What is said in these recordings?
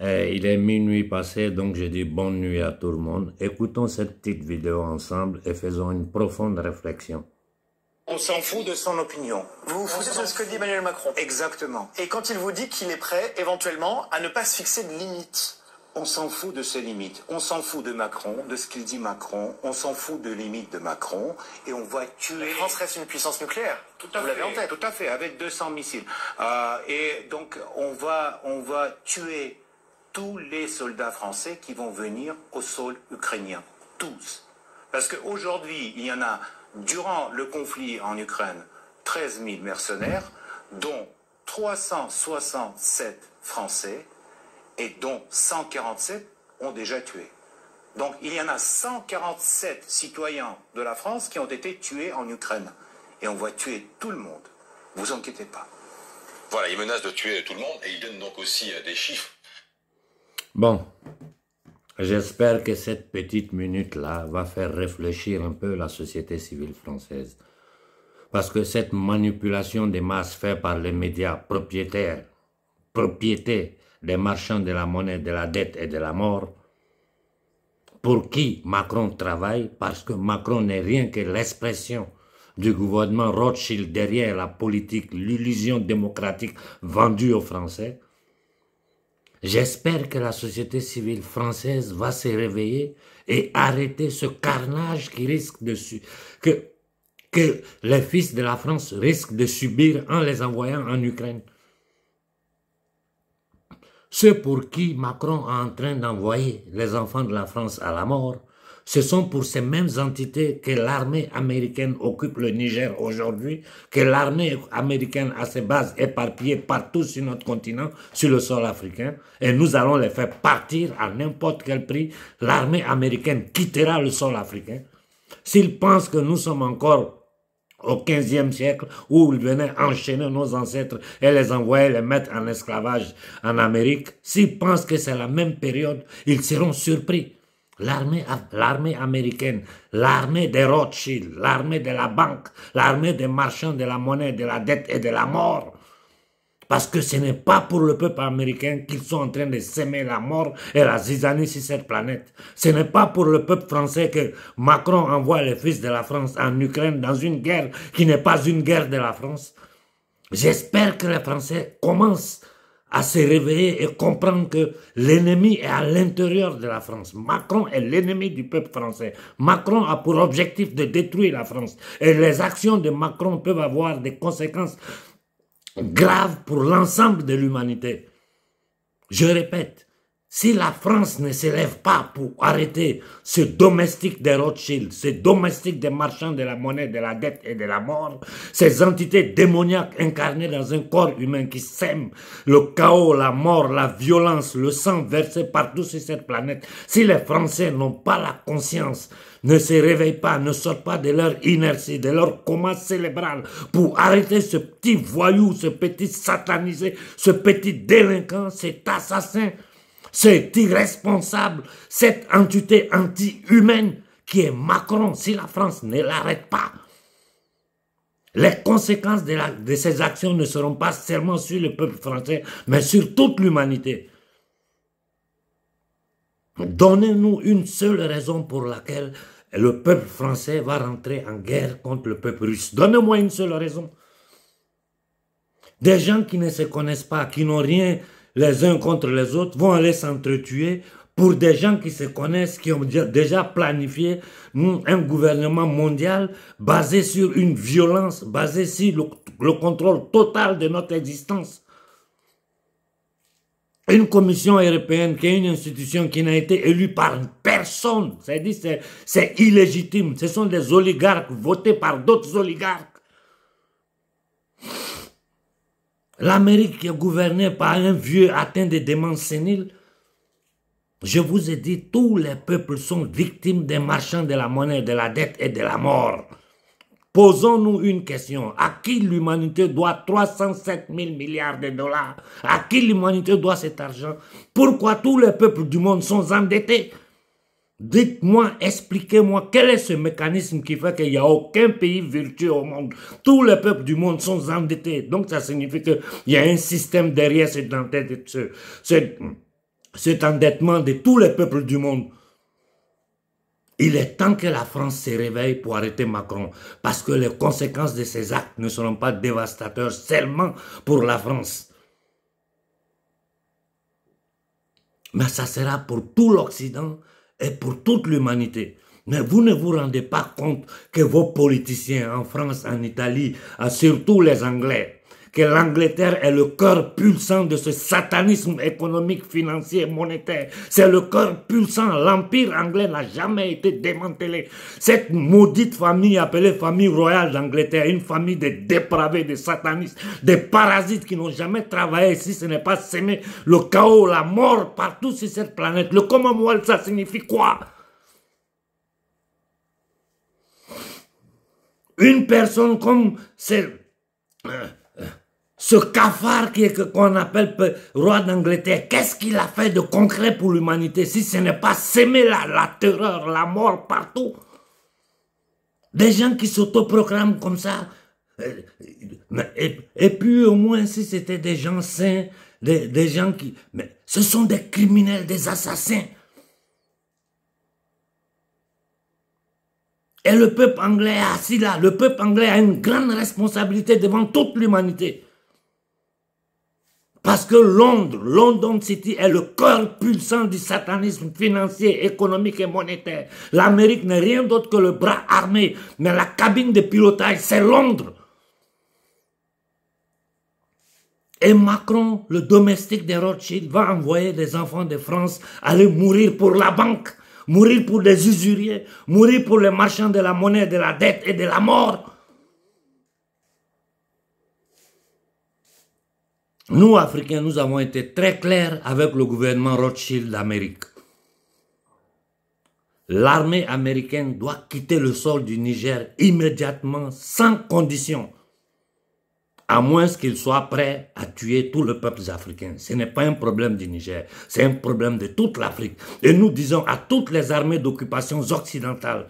Il est minuit passé, donc je dis bonne nuit à tout le monde. Écoutons cette petite vidéo ensemble et faisons une profonde réflexion. On s'en fout de son opinion. Vous vous foutez de ce que dit Emmanuel Macron. Exactement. Et quand il vous dit qu'il est prêt, éventuellement, à ne pas se fixer de limite. On s'en fout de ses limites. On s'en fout de Macron, de ce qu'il dit Macron. On s'en fout de limites de Macron. Et on va tuer... La France reste une puissance nucléaire. Tout à vous fait, l'avez en tête. tout à fait, avec 200 missiles. Et donc, on va tuer tous les soldats français qui vont venir au sol ukrainien. Tous. Parce qu'aujourd'hui, il y en a, durant le conflit en Ukraine, 13 000 mercenaires, dont 367 Français, et dont 147 ont déjà tué. Donc il y en a 147 citoyens de la France qui ont été tués en Ukraine. Et on va tuer tout le monde. Vous inquiétez pas. Voilà, il menace de tuer tout le monde et il donne donc aussi des chiffres. Bon, j'espère que cette petite minute-là va faire réfléchir un peu la société civile française. Parce que cette manipulation des masses faite par les médias propriétaires, propriété des marchands de la monnaie, de la dette et de la mort, pour qui Macron travaille, parce que Macron n'est rien que l'expression du gouvernement Rothschild derrière la politique, l'illusion démocratique vendue aux Français. J'espère que la société civile française va se réveiller et arrêter ce carnage qui risque de que les fils de la France risquent de subir en les envoyant en Ukraine. Ceux pour qui Macron est en train d'envoyer les enfants de la France à la mort, ce sont pour ces mêmes entités que l'armée américaine occupe le Niger aujourd'hui, que l'armée américaine a ses bases éparpillées partout sur notre continent, sur le sol africain, et nous allons les faire partir à n'importe quel prix. L'armée américaine quittera le sol africain. S'ils pensent que nous sommes encore au XVe siècle, où ils venaient enchaîner nos ancêtres et les envoyer les mettre en esclavage en Amérique, s'ils pensent que c'est la même période, ils seront surpris. L'armée américaine, l'armée des Rothschild, l'armée de la banque, l'armée des marchands de la monnaie, de la dette et de la mort. Parce que ce n'est pas pour le peuple américain qu'ils sont en train de s'aimer la mort et la zizanie sur cette planète. Ce n'est pas pour le peuple français que Macron envoie les fils de la France en Ukraine dans une guerre qui n'est pas une guerre de la France. J'espère que les Français commencent à se réveiller et comprendre que l'ennemi est à l'intérieur de la France. Macron est l'ennemi du peuple français. Macron a pour objectif de détruire la France. Et les actions de Macron peuvent avoir des conséquences grave pour l'ensemble de l'humanité. Je répète, si la France ne s'élève pas pour arrêter ce domestique des Rothschild, ce domestique des marchands de la monnaie, de la dette et de la mort, ces entités démoniaques incarnées dans un corps humain qui sème le chaos, la mort, la violence, le sang versé partout sur cette planète, si les Français n'ont pas la conscience, ne se réveillent pas, ne sortent pas de leur inertie, de leur coma cérébral pour arrêter ce petit voyou, ce petit satanisé, ce petit délinquant, cet assassin, cet irresponsable, cette entité anti-humaine qui est Macron, si la France ne l'arrête pas, les conséquences de ces actions ne seront pas seulement sur le peuple français, mais sur toute l'humanité. Donnez-nous une seule raison pour laquelle le peuple français va rentrer en guerre contre le peuple russe. Donnez-moi une seule raison. Des gens qui ne se connaissent pas, qui n'ont rien les uns contre les autres, vont aller s'entretuer pour des gens qui se connaissent, qui ont déjà planifié un gouvernement mondial basé sur une violence, basé sur le contrôle total de notre existence. Une commission européenne qui est une institution qui n'a été élue par personne, c'est-à-dire c'est illégitime, ce sont des oligarques votés par d'autres oligarques. L'Amérique qui est gouvernée par un vieux atteint de démence sénile. Je vous ai dit, tous les peuples sont victimes des marchands de la monnaie, de la dette et de la mort. Posons-nous une question. À qui l'humanité doit 307 000 milliards de dollars? À qui l'humanité doit cet argent? Pourquoi tous les peuples du monde sont endettés? Dites-moi, expliquez-moi, quel est ce mécanisme qui fait qu'il n'y a aucun pays vertueux au monde? Tous les peuples du monde sont endettés. Donc ça signifie qu'il y a un système derrière cette entête. cet endettement de tous les peuples du monde. Il est temps que la France se réveille pour arrêter Macron, parce que les conséquences de ces actes ne seront pas dévastateurs seulement pour la France. Mais ça sera pour tout l'Occident et pour toute l'humanité. Mais vous ne vous rendez pas compte que vos politiciens en France, en Italie, surtout les Anglais, que l'Angleterre est le cœur pulsant de ce satanisme économique, financier, monétaire. C'est le cœur pulsant. L'Empire anglais n'a jamais été démantelé. Cette maudite famille appelée famille royale d'Angleterre, une famille de dépravés, de satanistes, des parasites qui n'ont jamais travaillé si ce n'est pas s'aimer le chaos, la mort partout sur cette planète. Le Commonwealth, ça signifie quoi? Une personne comme ce cafard qu'on appelle roi d'Angleterre, qu'est-ce qu'il a fait de concret pour l'humanité si ce n'est pas s'aimer la terreur, la mort partout? Des gens qui s'autoproclament comme ça. Et puis au moins si c'était des gens sains, des gens qui... Mais ce sont des criminels, des assassins. Et le peuple anglais est assis là. Le peuple anglais a une grande responsabilité devant toute l'humanité. Parce que London City est le cœur pulsant du satanisme financier, économique et monétaire. L'Amérique n'est rien d'autre que le bras armé. Mais la cabine de pilotage, c'est Londres. Et Macron, le domestique des Rothschild, va envoyer des enfants de France aller mourir pour la banque. Mourir pour des usuriers, mourir pour les marchands de la monnaie, de la dette et de la mort. Nous, Africains, nous avons été très clairs avec le gouvernement Rothschild d'Amérique. L'armée américaine doit quitter le sol du Niger immédiatement, sans condition. À moins qu'il soit prêt à tuer tout le peuple africain. Ce n'est pas un problème du Niger, c'est un problème de toute l'Afrique. Et nous disons à toutes les armées d'occupation occidentales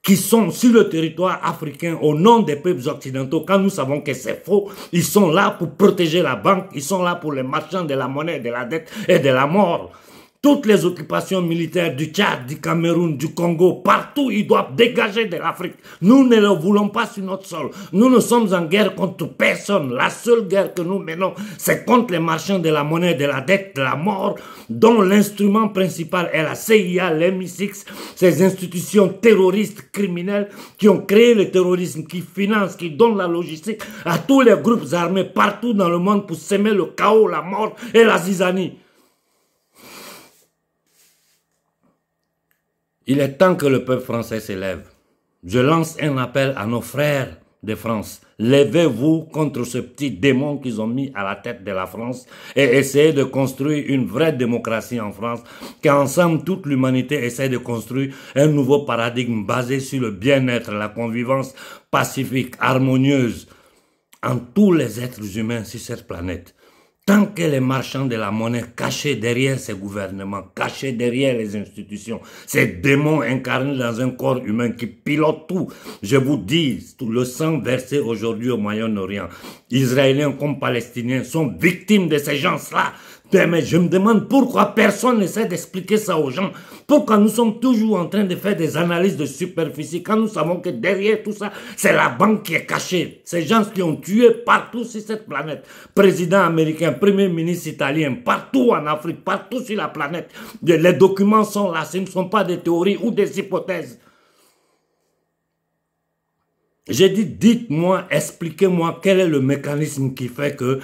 qui sont sur le territoire africain au nom des peuples occidentaux, quand nous savons que c'est faux, ils sont là pour protéger la banque, ils sont là pour les marchands de la monnaie, de la dette et de la mort. Toutes les occupations militaires du Tchad, du Cameroun, du Congo, partout, ils doivent dégager de l'Afrique. Nous ne le voulons pas sur notre sol. Nous ne sommes en guerre contre personne. La seule guerre que nous menons, c'est contre les marchands de la monnaie, de la dette, de la mort, dont l'instrument principal est la CIA, l'MI6, ces institutions terroristes, criminelles, qui ont créé le terrorisme, qui financent, qui donnent la logistique à tous les groupes armés partout dans le monde pour semer le chaos, la mort et la zizanie. Il est temps que le peuple français s'élève. Je lance un appel à nos frères de France. Levez-vous contre ce petit démon qu'ils ont mis à la tête de la France et essayez de construire une vraie démocratie en France, qu'ensemble toute l'humanité essaie de construire un nouveau paradigme basé sur le bien-être, la convivence pacifique, harmonieuse en tous les êtres humains sur cette planète. Tant que les marchands de la monnaie cachés derrière ces gouvernements, cachés derrière les institutions, ces démons incarnés dans un corps humain qui pilotent tout, je vous dis, tout le sang versé aujourd'hui au Moyen-Orient, Israéliens comme Palestiniens sont victimes de ces gens-là. Mais je me demande pourquoi personne n'essaie d'expliquer ça aux gens. Pourquoi nous sommes toujours en train de faire des analyses de superficie quand nous savons que derrière tout ça, c'est la banque qui est cachée. Ces gens qui ont tué partout sur cette planète. Président américain, premier ministre italien, partout en Afrique, partout sur la planète. Les documents sont là, ce ne sont pas des théories ou des hypothèses. J'ai dit, dites-moi, expliquez-moi quel est le mécanisme qui fait que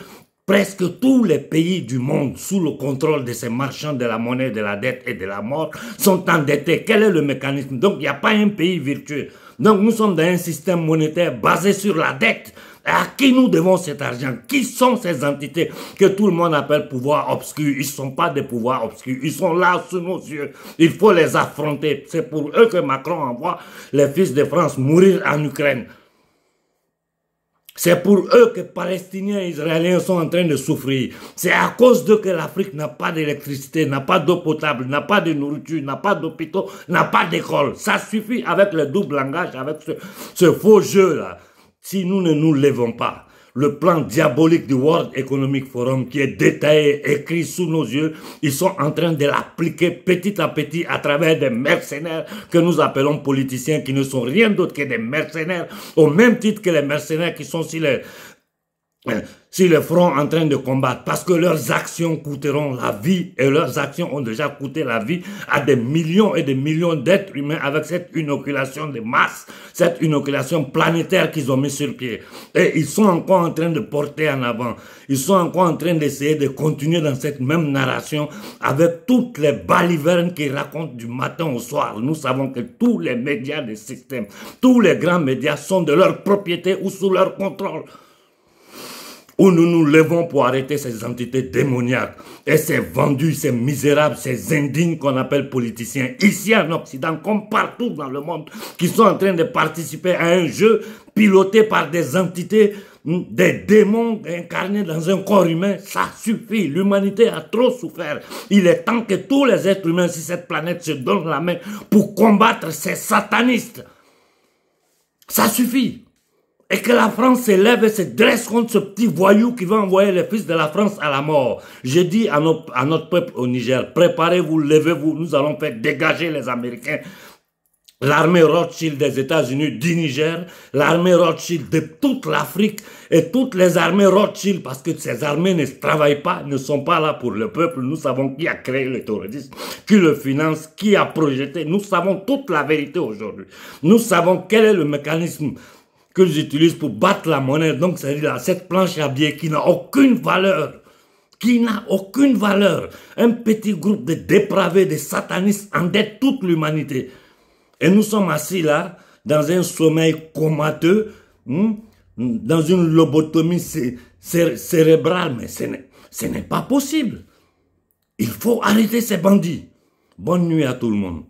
presque tous les pays du monde, sous le contrôle de ces marchands de la monnaie, de la dette et de la mort, sont endettés. Quel est le mécanisme? Donc, il n'y a pas un pays vertueux. Donc, nous sommes dans un système monétaire basé sur la dette. À qui nous devons cet argent? Qui sont ces entités que tout le monde appelle pouvoir obscur? Ils ne sont pas des pouvoirs obscurs. Ils sont là sous nos yeux. Il faut les affronter. C'est pour eux que Macron envoie les fils de France mourir en Ukraine. C'est pour eux que Palestiniens et Israéliens sont en train de souffrir. C'est à cause d'eux que l'Afrique n'a pas d'électricité, n'a pas d'eau potable, n'a pas de nourriture, n'a pas d'hôpitaux, n'a pas d'école. Ça suffit avec le double langage, avec ce faux jeu-là. Si nous ne nous levons pas, le plan diabolique du World Economic Forum qui est détaillé, écrit sous nos yeux. Ils sont en train de l'appliquer petit à petit à travers des mercenaires que nous appelons politiciens, qui ne sont rien d'autre que des mercenaires, au même titre que les mercenaires qui sont sur le front en train de combattre, parce que leurs actions coûteront la vie, et leurs actions ont déjà coûté la vie à des millions et des millions d'êtres humains avec cette inoculation de masse, cette inoculation planétaire qu'ils ont mis sur pied. Et ils sont encore en train de porter en avant, ils sont encore en train d'essayer de continuer dans cette même narration avec toutes les balivernes qu'ils racontent du matin au soir. Nous savons que tous les médias du système, tous les grands médias sont de leur propriété ou sous leur contrôle, où nous nous levons pour arrêter ces entités démoniaques et ces vendus, ces misérables, ces indignes qu'on appelle politiciens, ici en Occident, comme partout dans le monde, qui sont en train de participer à un jeu piloté par des entités, des démons incarnés dans un corps humain. Ça suffit, l'humanité a trop souffert. Il est temps que tous les êtres humains sur cette planète se donnent la main pour combattre ces satanistes. Ça suffit. Et que la France s'élève et se dresse contre ce petit voyou qui va envoyer les fils de la France à la mort. J'ai dit à notre peuple au Niger, préparez-vous, levez-vous, nous allons faire dégager les Américains. L'armée Rothschild des États-Unis, du Niger, l'armée Rothschild de toute l'Afrique et toutes les armées Rothschild, parce que ces armées ne travaillent pas, ne sont pas là pour le peuple. Nous savons qui a créé le terrorisme, qui le finance, qui a projeté. Nous savons toute la vérité aujourd'hui. Nous savons quel est le mécanisme qu'ils utilisent pour battre la monnaie. Donc, c'est-à-dire cette planche à billets qui n'a aucune valeur. Qui n'a aucune valeur. Un petit groupe de dépravés, de satanistes endette toute l'humanité. Et nous sommes assis là, dans un sommeil comateux, dans une lobotomie cérébrale. Mais ce n'est pas possible. Il faut arrêter ces bandits. Bonne nuit à tout le monde.